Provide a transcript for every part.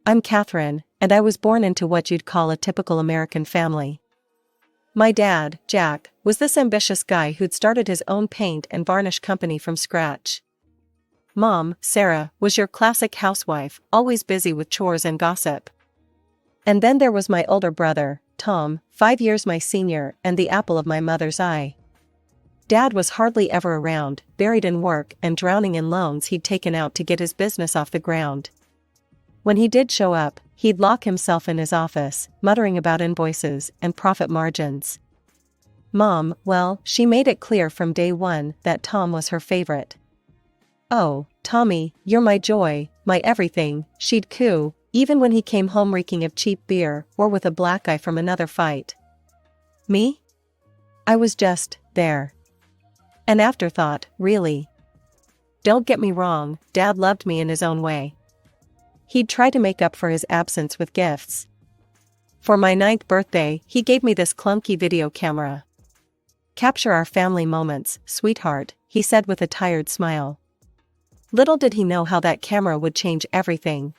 I'm Catherine, and I was born into what you'd call a typical American family. My dad, Jack, was this ambitious guy who'd started his own paint and varnish company from scratch. Mom, Sarah, was your classic housewife, always busy with chores and gossip. And then there was my older brother, Tom, 5 years my senior and the apple of my mother's eye. Dad was hardly ever around, buried in work and drowning in loans he'd taken out to get his business off the ground. When he did show up, he'd lock himself in his office, muttering about invoices and profit margins. Mom, well, she made it clear from day one that Tom was her favorite. "Oh, Tommy, you're my joy, my everything," she'd coo, even when he came home reeking of cheap beer or with a black eye from another fight. Me? I was just there. An afterthought, really. Don't get me wrong, Dad loved me in his own way. He'd try to make up for his absence with gifts. For my 9th birthday, he gave me this clunky video camera. "Capture our family moments, sweetheart," he said with a tired smile. Little did he know how that camera would change everything.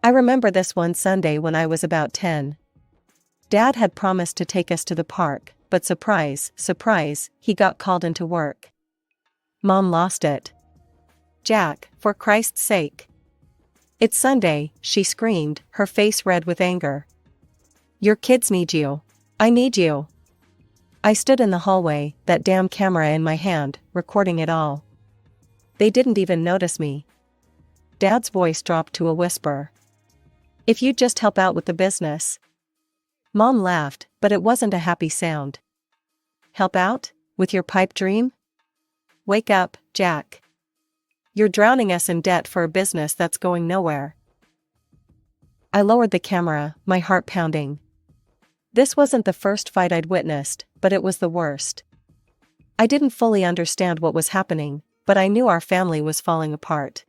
I remember this one Sunday when I was about 10. Dad had promised to take us to the park, but surprise, surprise, he got called into work. Mom lost it. "Jack, for Christ's sake. It's Sunday," she screamed, her face red with anger. "Your kids need you. I need you." I stood in the hallway, that damn camera in my hand, recording it all. They didn't even notice me. Dad's voice dropped to a whisper. "If you'd just help out with the business." Mom laughed, but it wasn't a happy sound. "Help out? With your pipe dream? Wake up, Jack. You're drowning us in debt for a business that's going nowhere." I lowered the camera, my heart pounding. This wasn't the first fight I'd witnessed, but it was the worst. I didn't fully understand what was happening, but I knew our family was falling apart.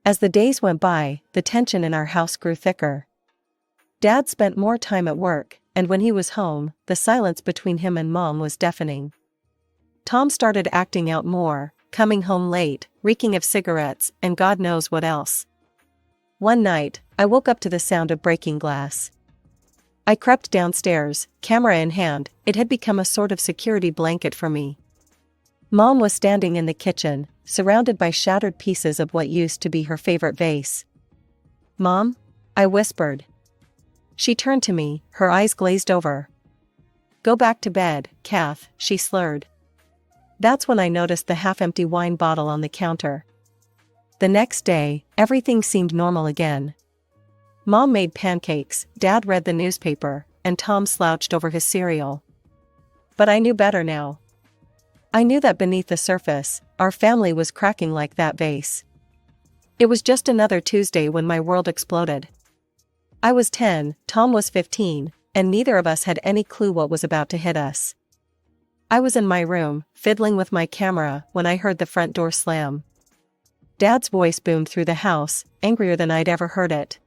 As the days went by, the tension in our house grew thicker. Dad spent more time at work, and when he was home, the silence between him and Mom was deafening. Tom started acting out more, coming home late, reeking of cigarettes and God knows what else. One night, I woke up to the sound of breaking glass. I crept downstairs, camera in hand. It had become a sort of security blanket for me. Mom was standing in the kitchen, surrounded by shattered pieces of what used to be her favorite vase. "Mom?" I whispered. She turned to me, her eyes glazed over. "Go back to bed, Kath," she slurred. That's when I noticed the half-empty wine bottle on the counter. The next day, everything seemed normal again. Mom made pancakes, Dad read the newspaper, and Tom slouched over his cereal. But I knew better now. I knew that beneath the surface, our family was cracking like that vase. It was just another Tuesday when my world exploded. I was 10, Tom was 15, and neither of us had any clue what was about to hit us. I was in my room, fiddling with my camera, when I heard the front door slam. Dad's voice boomed through the house, angrier than I'd ever heard it.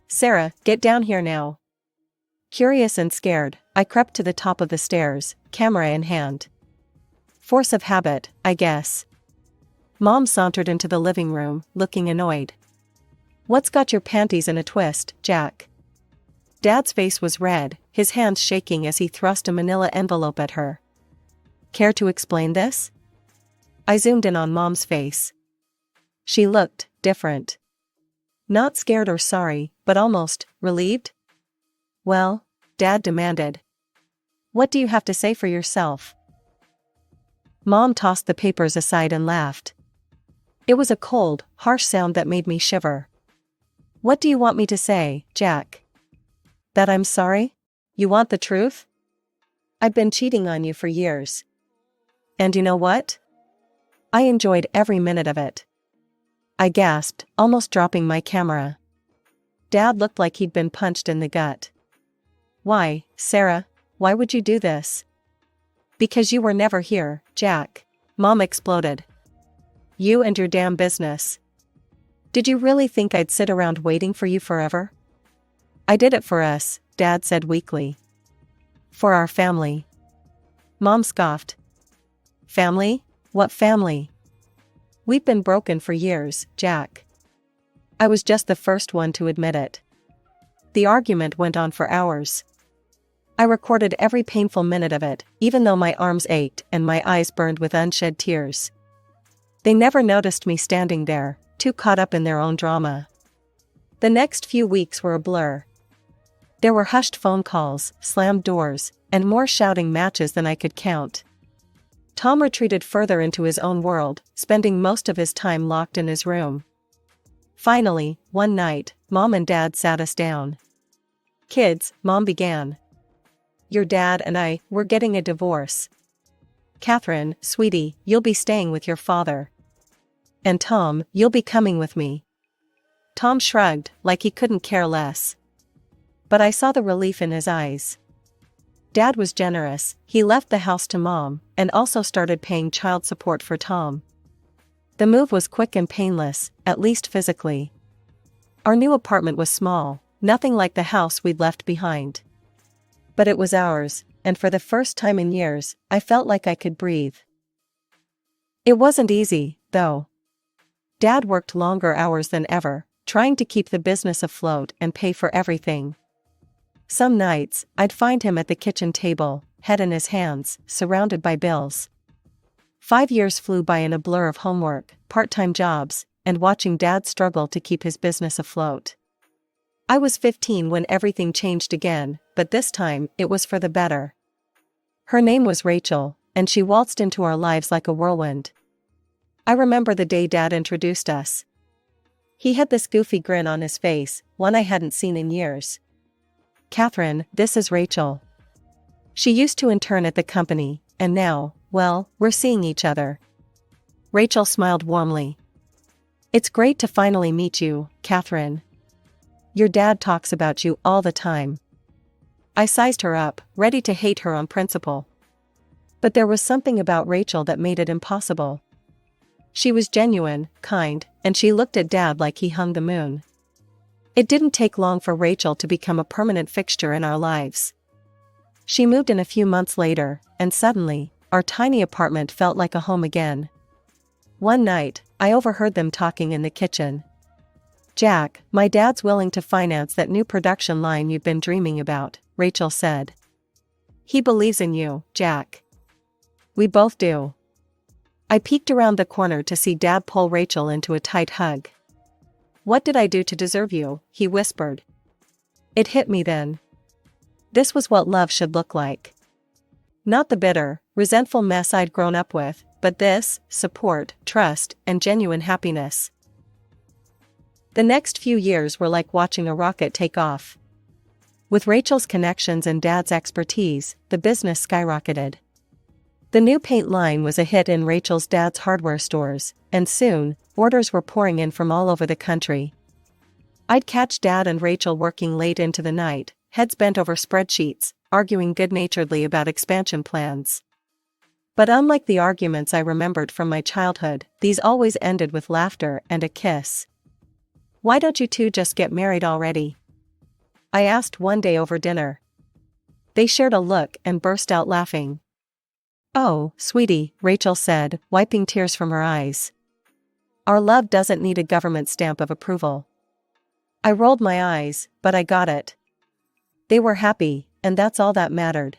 "Sarah, get down here now." Curious and scared, I crept to the top of the stairs, camera in hand. Force of habit, I guess. Mom sauntered into the living room, looking annoyed. "What's got your panties in a twist, Jack?" Dad's face was red, his hands shaking as he thrust a manila envelope at her. "Care to explain this?" I zoomed in on Mom's face. She looked different. Not scared or sorry, but almost relieved. "Well," Dad demanded. "What do you have to say for yourself?" Mom tossed the papers aside and laughed. It was a cold, harsh sound that made me shiver. "What do you want me to say, Jack? That I'm sorry? You want the truth? I've been cheating on you for years. And you know what? I enjoyed every minute of it." I gasped, almost dropping my camera. Dad looked like he'd been punched in the gut. "Why, Sarah, why would you do this?" "Because you were never here, Jack," Mom exploded. "You and your damn business. Did you really think I'd sit around waiting for you forever?" "I did it for us," Dad said weakly. "For our family." Mom scoffed. "Family? What family? We've been broken for years, Jack." I was just the first one to admit it. The argument went on for hours. I recorded every painful minute of it, even though my arms ached and my eyes burned with unshed tears. They never noticed me standing there, too caught up in their own drama. The next few weeks were a blur. There were hushed phone calls, slammed doors, and more shouting matches than I could count. Tom retreated further into his own world, spending most of his time locked in his room. Finally, one night, Mom and Dad sat us down. "Kids," Mom began. "Your dad and I, we're getting a divorce. Catherine, sweetie, you'll be staying with your father. And Tom, you'll be coming with me." Tom shrugged, like he couldn't care less. But I saw the relief in his eyes. Dad was generous. He left the house to Mom, and also started paying child support for Tom. The move was quick and painless, at least physically. Our new apartment was small, nothing like the house we'd left behind. But it was ours, and for the first time in years, I felt like I could breathe. It wasn't easy, though. Dad worked longer hours than ever, trying to keep the business afloat and pay for everything. Some nights, I'd find him at the kitchen table, head in his hands, surrounded by bills. 5 years flew by in a blur of homework, part-time jobs, and watching Dad struggle to keep his business afloat. I was 15 when everything changed again, but this time, it was for the better. Her name was Rachel, and she waltzed into our lives like a whirlwind. I remember the day Dad introduced us. He had this goofy grin on his face, one I hadn't seen in years. "Catherine, this is Rachel. She used to intern at the company, and now, well, we're seeing each other." Rachel smiled warmly. "It's great to finally meet you, Catherine. Your dad talks about you all the time." I sized her up, ready to hate her on principle. But there was something about Rachel that made it impossible. She was genuine, kind, and she looked at Dad like he hung the moon. It didn't take long for Rachel to become a permanent fixture in our lives. She moved in a few months later, and suddenly, our tiny apartment felt like a home again. One night, I overheard them talking in the kitchen. "Jack, my dad's willing to finance that new production line you've been dreaming about," Rachel said. "He believes in you, Jack." "We both do." I peeked around the corner to see Dad pull Rachel into a tight hug. "What did I do to deserve you?" he whispered. It hit me then. This was what love should look like. Not the bitter, resentful mess I'd grown up with, but this, support, trust, and genuine happiness. The next few years were like watching a rocket take off. With Rachel's connections and Dad's expertise, the business skyrocketed. The new paint line was a hit in Rachel's dad's hardware stores, and soon, orders were pouring in from all over the country. I'd catch Dad and Rachel working late into the night, heads bent over spreadsheets, arguing good-naturedly about expansion plans. But unlike the arguments I remembered from my childhood, these always ended with laughter and a kiss. "Why don't you two just get married already?" I asked one day over dinner. They shared a look and burst out laughing. "Oh, sweetie," Rachel said, wiping tears from her eyes. "Our love doesn't need a government stamp of approval." I rolled my eyes, but I got it. They were happy, and that's all that mattered.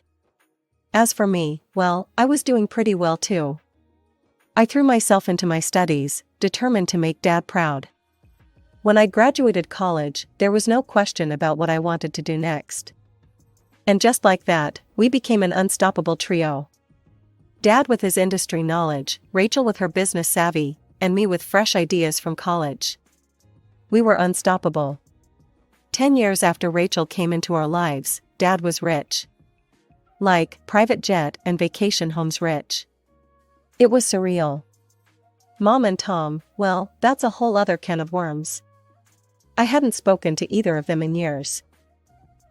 As for me, well, I was doing pretty well too. I threw myself into my studies, determined to make Dad proud. When I graduated college, there was no question about what I wanted to do next. And just like that, we became an unstoppable trio. Dad with his industry knowledge, Rachel with her business savvy, and me with fresh ideas from college. We were unstoppable. 10 years after Rachel came into our lives, Dad was rich. Like, private jet and vacation homes rich. It was surreal. Mom and Tom, well, that's a whole other can of worms. I hadn't spoken to either of them in years.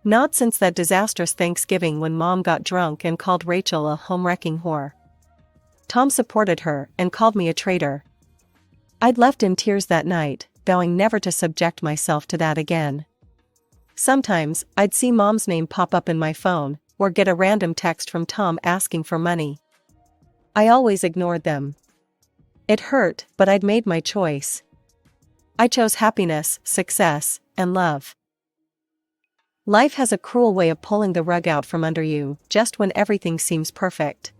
Not since that disastrous Thanksgiving when Mom got drunk and called Rachel a home-wrecking whore. Tom supported her and called me a traitor. I'd left in tears that night, vowing never to subject myself to that again. Sometimes, I'd see Mom's name pop up in my phone, or get a random text from Tom asking for money. I always ignored them. It hurt, but I'd made my choice. I chose happiness, success, and love. Life has a cruel way of pulling the rug out from under you, just when everything seems perfect.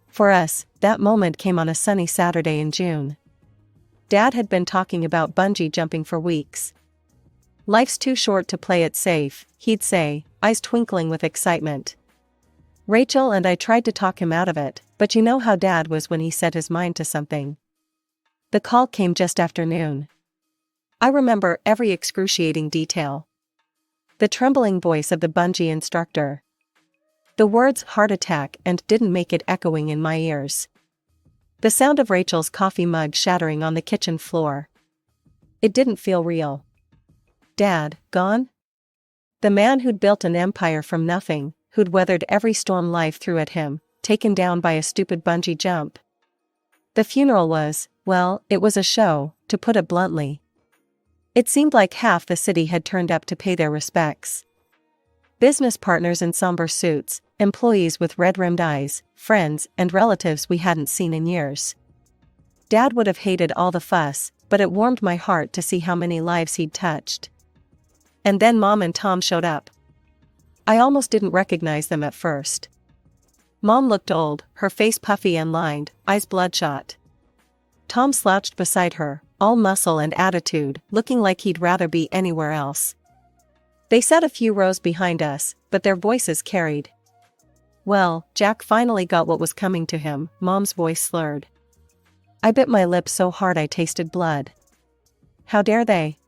For us, that moment came on a sunny Saturday in June. Dad had been talking about bungee jumping for weeks. "Life's too short to play it safe," he'd say, eyes twinkling with excitement. Rachel and I tried to talk him out of it, but you know how Dad was when he set his mind to something. The call came just after noon. I remember every excruciating detail. The trembling voice of the bungee instructor. The words "heart attack" and "didn't make it" echoing in my ears. The sound of Rachel's coffee mug shattering on the kitchen floor. It didn't feel real. Dad, gone? The man who'd built an empire from nothing, who'd weathered every storm life threw at him, taken down by a stupid bungee jump. The funeral was, well, it was a show, to put it bluntly. It seemed like half the city had turned up to pay their respects. Business partners in somber suits, employees with red-rimmed eyes, friends and relatives we hadn't seen in years. Dad would have hated all the fuss, but it warmed my heart to see how many lives he'd touched. And then Mom and Tom showed up. I almost didn't recognize them at first. Mom looked old, her face puffy and lined, eyes bloodshot. Tom slouched beside her, all muscle and attitude, looking like he'd rather be anywhere else. They sat a few rows behind us, but their voices carried. "Well, Jack finally got what was coming to him," Mom's voice slurred. I bit my lip so hard I tasted blood. How dare they?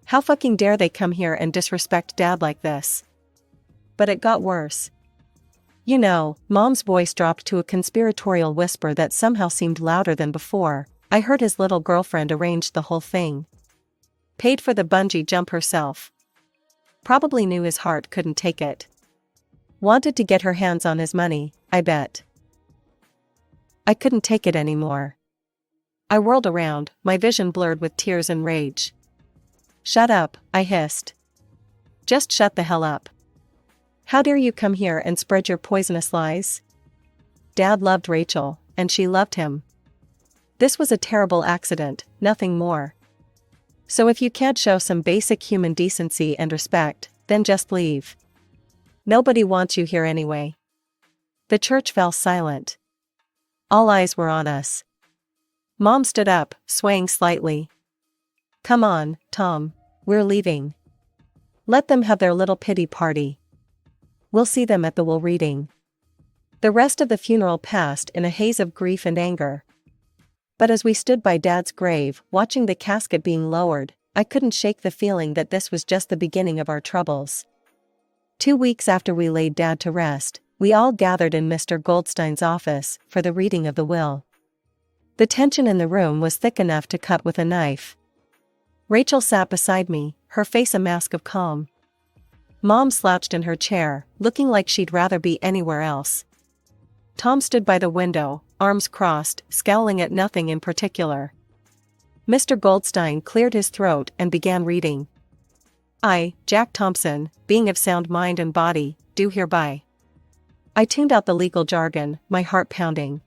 How fucking dare they come here and disrespect Dad like this? But it got worse. You know, Mom's voice dropped to a conspiratorial whisper that somehow seemed louder than before. I heard his little girlfriend arranged the whole thing. Paid for the bungee jump herself. Probably knew his heart couldn't take it. Wanted to get her hands on his money, I bet. I couldn't take it anymore. I whirled around, my vision blurred with tears and rage. "Shut up," I hissed. "Just shut the hell up. How dare you come here and spread your poisonous lies?" Dad loved Rachel, and she loved him. This was a terrible accident, nothing more. So if you can't show some basic human decency and respect, then just leave. Nobody wants you here anyway. The church fell silent. All eyes were on us. Mom stood up, swaying slightly. "Come on, Tom, we're leaving. Let them have their little pity party. We'll see them at the will reading." The rest of the funeral passed in a haze of grief and anger. But as we stood by Dad's grave, watching the casket being lowered, I couldn't shake the feeling that this was just the beginning of our troubles. 2 weeks after we laid Dad to rest, we all gathered in Mr. Goldstein's office for the reading of the will. The tension in the room was thick enough to cut with a knife. Rachel sat beside me, her face a mask of calm. Mom slouched in her chair, looking like she'd rather be anywhere else. Tom stood by the window, arms crossed, scowling at nothing in particular. Mr. Goldstein cleared his throat and began reading. "I, Jack Thompson, being of sound mind and body, do hereby." I tuned out the legal jargon, my heart pounding.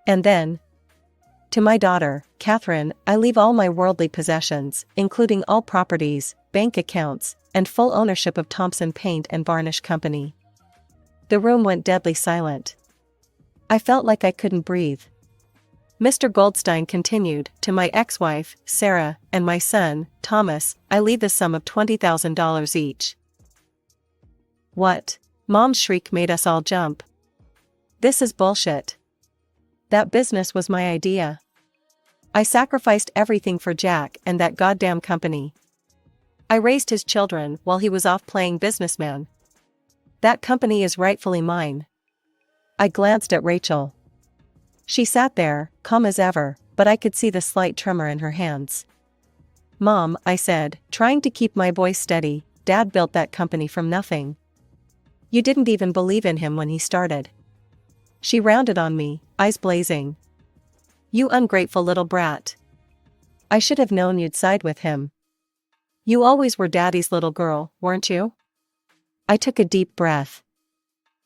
And then, "To my daughter, Catherine, I leave all my worldly possessions, including all properties, bank accounts, and full ownership of Thompson Paint and Varnish Company." The room went deadly silent. I felt like I couldn't breathe. Mr. Goldstein continued, "To my ex-wife, Sarah, and my son, Thomas, I leave the sum of $20,000 each." "What?" Mom's shriek made us all jump. "This is bullshit. That business was my idea. I sacrificed everything for Jack and that goddamn company. I raised his children while he was off playing businessman. That company is rightfully mine." I glanced at Rachel. She sat there, calm as ever, but I could see the slight tremor in her hands. "Mom," I said, trying to keep my voice steady, "Dad built that company from nothing. You didn't even believe in him when he started." She rounded on me, eyes blazing. "You ungrateful little brat. I should have known you'd side with him. You always were Daddy's little girl, weren't you?" I took a deep breath.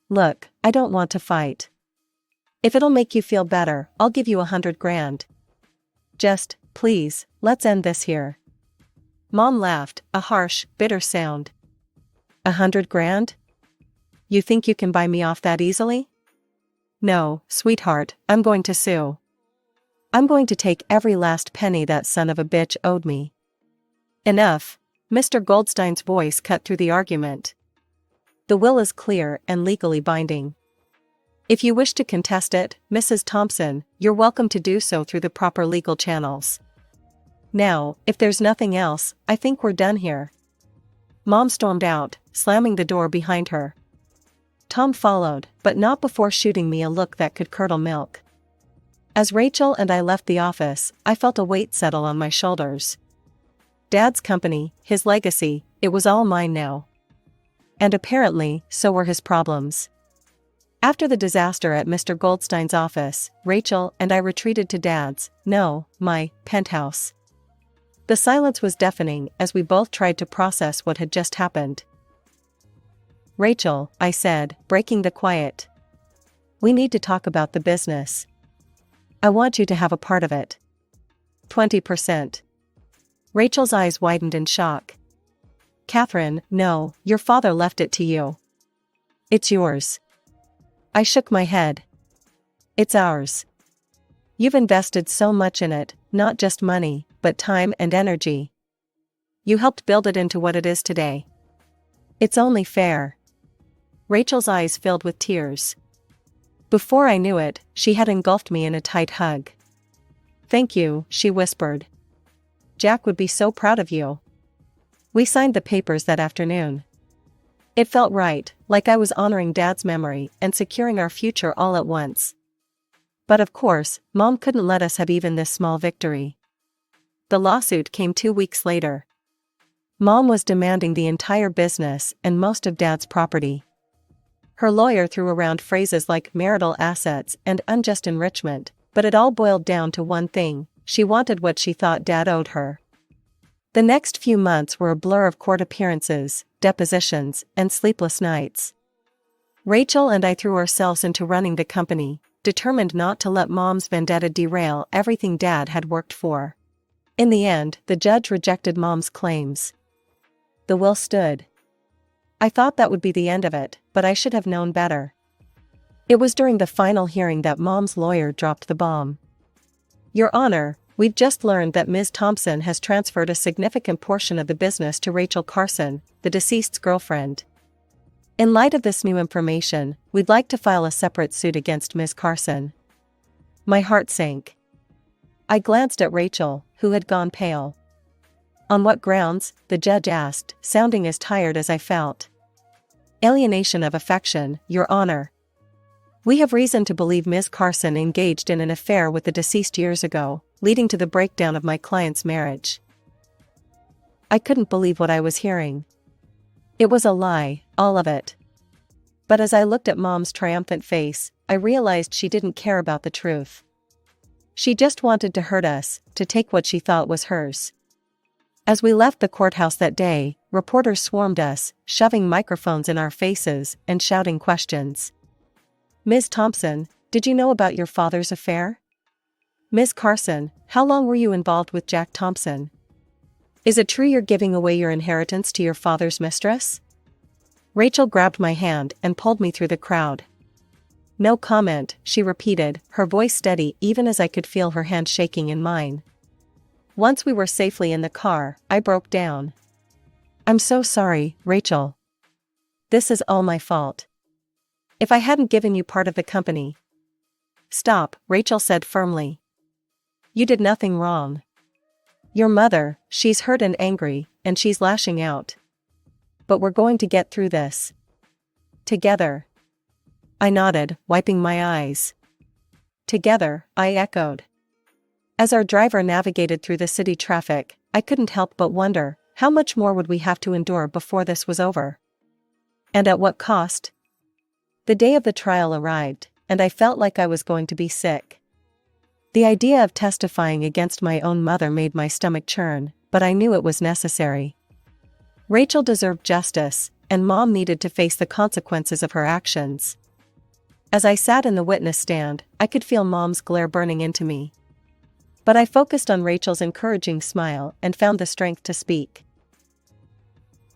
"Look, I don't want to fight. If it'll make you feel better, I'll give you $100,000. Just please, let's end this here. Mom laughed, a harsh, bitter sound. 100 grand? You think you can buy me off that easily? No, sweetheart, I'm going to sue. I'm going to take every last penny that son of a bitch owed me. Enough. Mr. Goldstein's voice cut through the argument. The will is clear and legally binding. If you wish to contest it, Mrs. Thompson, you're welcome to do so through the proper legal channels. Now, if there's nothing else, I think we're done here. Mom stormed out, slamming the door behind her. Tom followed, but not before shooting me a look that could curdle milk. As Rachel and I left the office, I felt a weight settle on my shoulders. Dad's company, his legacy, it was all mine now. And apparently, so were his problems. After the disaster at Mr. Goldstein's office, Rachel and I retreated to my penthouse. The silence was deafening as we both tried to process what had just happened. Rachel, I said, breaking the quiet. We need to talk about the business. I want you to have a part of it. 20%. Rachel's eyes widened in shock. Catherine, no, your father left it to you. It's yours. I shook my head. It's ours. You've invested so much in it, not just money, but time and energy. You helped build it into what it is today. It's only fair. Rachel's eyes filled with tears. Before I knew it, she had engulfed me in a tight hug. Thank you, she whispered. Jack would be so proud of you. We signed the papers that afternoon. It felt right, like I was honoring Dad's memory and securing our future all at once. But of course, Mom couldn't let us have even this small victory. The lawsuit came 2 weeks later. Mom was demanding the entire business and most of Dad's property. Her lawyer threw around phrases like marital assets and unjust enrichment, but it all boiled down to one thing: she wanted what she thought Dad owed her. The next few months were a blur of court appearances, depositions, and sleepless nights. Rachel and I threw ourselves into running the company, determined not to let Mom's vendetta derail everything Dad had worked for. In the end, the judge rejected Mom's claims. The will stood. I thought that would be the end of it, but I should have known better. It was during the final hearing that Mom's lawyer dropped the bomb. Your Honor, we've just learned that Ms. Thompson has transferred a significant portion of the business to Rachel Carson, the deceased's girlfriend. In light of this new information, we'd like to file a separate suit against Ms. Carson. My heart sank. I glanced at Rachel, who had gone pale. On what grounds? The judge asked, sounding as tired as I felt. Alienation of affection, Your Honor. We have reason to believe Ms. Carson engaged in an affair with the deceased years ago, leading to the breakdown of my client's marriage. I couldn't believe what I was hearing. It was a lie, all of it. But as I looked at Mom's triumphant face, I realized she didn't care about the truth. She just wanted to hurt us, to take what she thought was hers. As we left the courthouse that day, reporters swarmed us, shoving microphones in our faces and shouting questions. Ms. Thompson, did you know about your father's affair? Ms. Carson, how long were you involved with Jack Thompson? Is it true you're giving away your inheritance to your father's mistress? Rachel grabbed my hand and pulled me through the crowd. No comment, she repeated, her voice steady even as I could feel her hand shaking in mine. Once we were safely in the car, I broke down. I'm so sorry, Rachel. This is all my fault. If I hadn't given you part of the company. Stop, Rachel said firmly. You did nothing wrong. Your mother, she's hurt and angry, and she's lashing out. But we're going to get through this. Together. I nodded, wiping my eyes. Together, I echoed. As our driver navigated through the city traffic, I couldn't help but wonder, how much more would we have to endure before this was over? And at what cost? The day of the trial arrived, and I felt like I was going to be sick. The idea of testifying against my own mother made my stomach churn, but I knew it was necessary. Rachel deserved justice, and Mom needed to face the consequences of her actions. As I sat in the witness stand, I could feel Mom's glare burning into me. But I focused on Rachel's encouraging smile and found the strength to speak.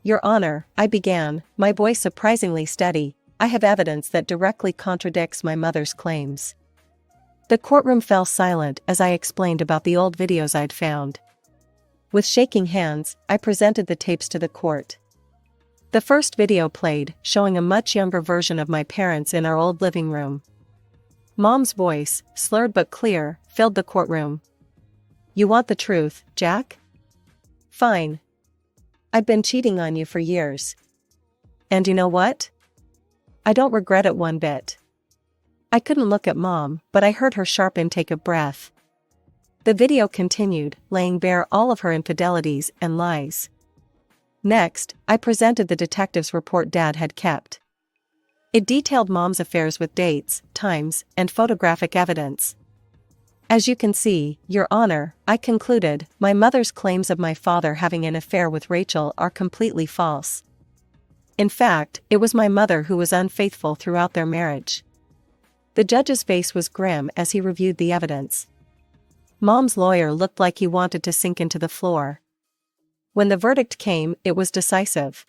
"Your Honor," I began, my voice surprisingly steady, "I have evidence that directly contradicts my mother's claims." The courtroom fell silent as I explained about the old videos I'd found. With shaking hands, I presented the tapes to the court. The first video played, showing a much younger version of my parents in our old living room. Mom's voice, slurred but clear, filled the courtroom. "You want the truth, Jack? Fine. I've been cheating on you for years. And you know what? I don't regret it one bit." I couldn't look at Mom, but I heard her sharp intake of breath. The video continued, laying bare all of her infidelities and lies. Next, I presented the detective's report Dad had kept. It detailed Mom's affairs with dates, times, and photographic evidence. "As you can see, Your Honor," I concluded, "my mother's claims of my father having an affair with Rachel are completely false. In fact, it was my mother who was unfaithful throughout their marriage." The judge's face was grim as he reviewed the evidence. Mom's lawyer looked like he wanted to sink into the floor. When the verdict came, it was decisive.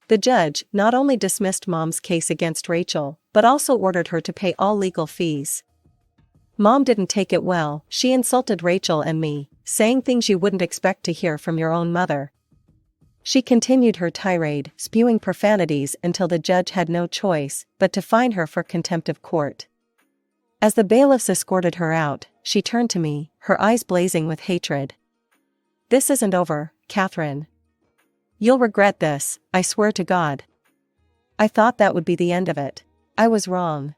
The judge not only dismissed Mom's case against Rachel, but also ordered her to pay all legal fees. Mom didn't take it well. She insulted Rachel and me, saying things you wouldn't expect to hear from your own mother. She continued her tirade, spewing profanities until the judge had no choice but to fine her for contempt of court. As the bailiffs escorted her out, she turned to me, her eyes blazing with hatred. "This isn't over, Catherine. You'll regret this, I swear to God." I thought that would be the end of it. I was wrong.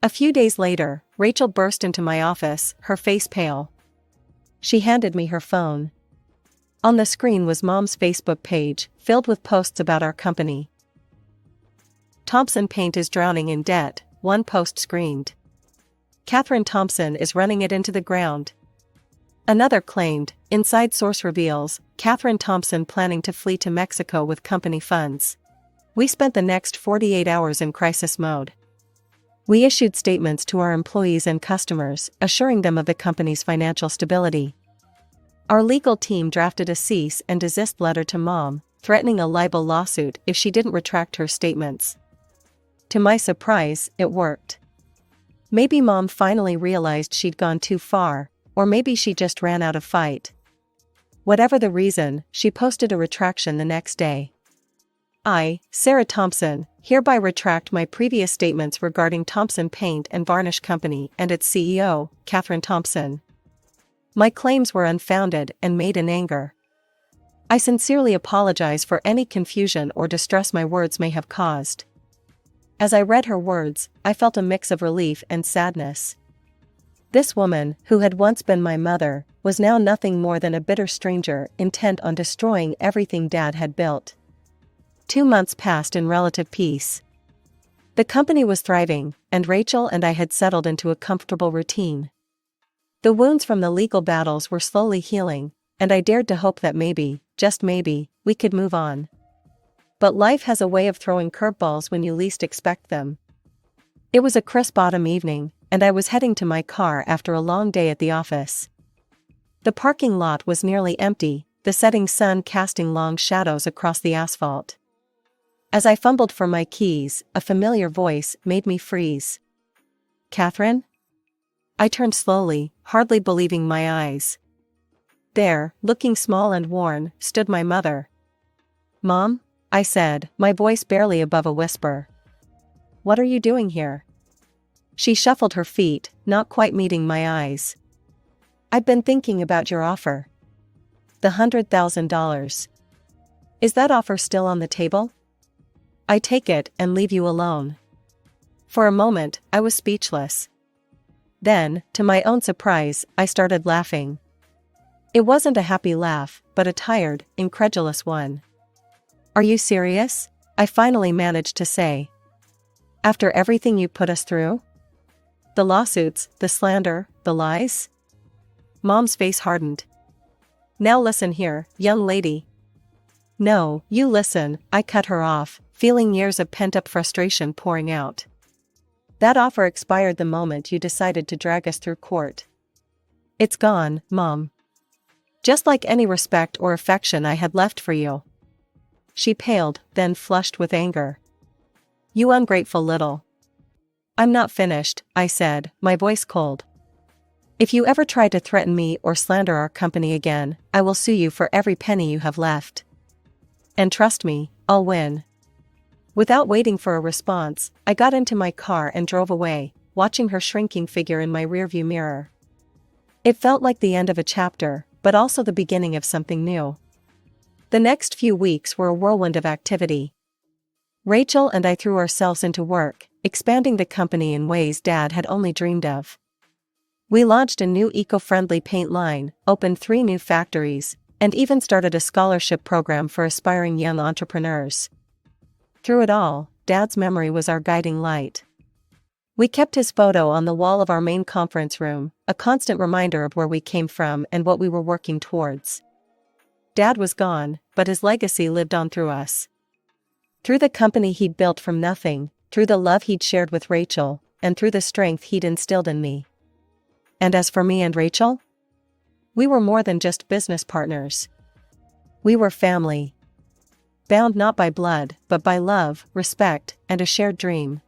A few days later, Rachel burst into my office, her face pale. She handed me her phone. On the screen was Mom's Facebook page, filled with posts about our company. "Thompson Paint is drowning in debt," one post screamed. "Catherine Thompson is running it into the ground." Another claimed, "Inside source reveals, Catherine Thompson planning to flee to Mexico with company funds." We spent the next 48 hours in crisis mode. We issued statements to our employees and customers, assuring them of the company's financial stability. Our legal team drafted a cease and desist letter to Mom, threatening a libel lawsuit if she didn't retract her statements. To my surprise, it worked. Maybe Mom finally realized she'd gone too far, or maybe she just ran out of fight. Whatever the reason, she posted a retraction the next day. "I, Sarah Thompson, hereby retract my previous statements regarding Thompson Paint and Varnish Company and its CEO, Catherine Thompson. My claims were unfounded and made in anger. I sincerely apologize for any confusion or distress my words may have caused." As I read her words, I felt a mix of relief and sadness. This woman, who had once been my mother, was now nothing more than a bitter stranger intent on destroying everything Dad had built. 2 months passed in relative peace. The company was thriving, and Rachel and I had settled into a comfortable routine. The wounds from the legal battles were slowly healing, and I dared to hope that maybe, just maybe, we could move on. But life has a way of throwing curveballs when you least expect them. It was a crisp autumn evening, and I was heading to my car after a long day at the office. The parking lot was nearly empty, the setting sun casting long shadows across the asphalt. As I fumbled for my keys, a familiar voice made me freeze. "Catherine?" I turned slowly, hardly believing my eyes. There, looking small and worn, stood my mother. "Mom?" I said, my voice barely above a whisper. "What are you doing here?" She shuffled her feet, not quite meeting my eyes. "I've been thinking about your offer. The $100,000. Is that offer still on the table? I take it and leave you alone." For a moment, I was speechless. Then, to my own surprise, I started laughing. It wasn't a happy laugh, but a tired, incredulous one. "Are you serious?" I finally managed to say. "After everything you put us through? The lawsuits, the slander, the lies?" Mom's face hardened. "Now listen here, young lady." "No, you listen," I cut her off, feeling years of pent-up frustration pouring out. "That offer expired the moment you decided to drag us through court. It's gone, Mom. Just like any respect or affection I had left for you. She paled, then flushed with anger. You ungrateful little. I'm not finished, I said, my voice cold. If you ever try to threaten me or slander our company again, I will sue you for every penny you have left. And trust me, I'll win. Without waiting for a response, I got into my car and drove away, watching her shrinking figure in my rearview mirror. It felt like the end of a chapter, but also the beginning of something new. The next few weeks were a whirlwind of activity. Rachel and I threw ourselves into work, expanding the company in ways Dad had only dreamed of. We launched a new eco-friendly paint line, opened 3 new factories, and even started a scholarship program for aspiring young entrepreneurs. Through it all, Dad's memory was our guiding light. We kept his photo on the wall of our main conference room, a constant reminder of where we came from and what we were working towards. Dad was gone, but his legacy lived on through us. Through the company he'd built from nothing, through the love he'd shared with Rachel, and through the strength he'd instilled in me. And as for me and Rachel? We were more than just business partners. We were family. Bound not by blood, but by love, respect, and a shared dream.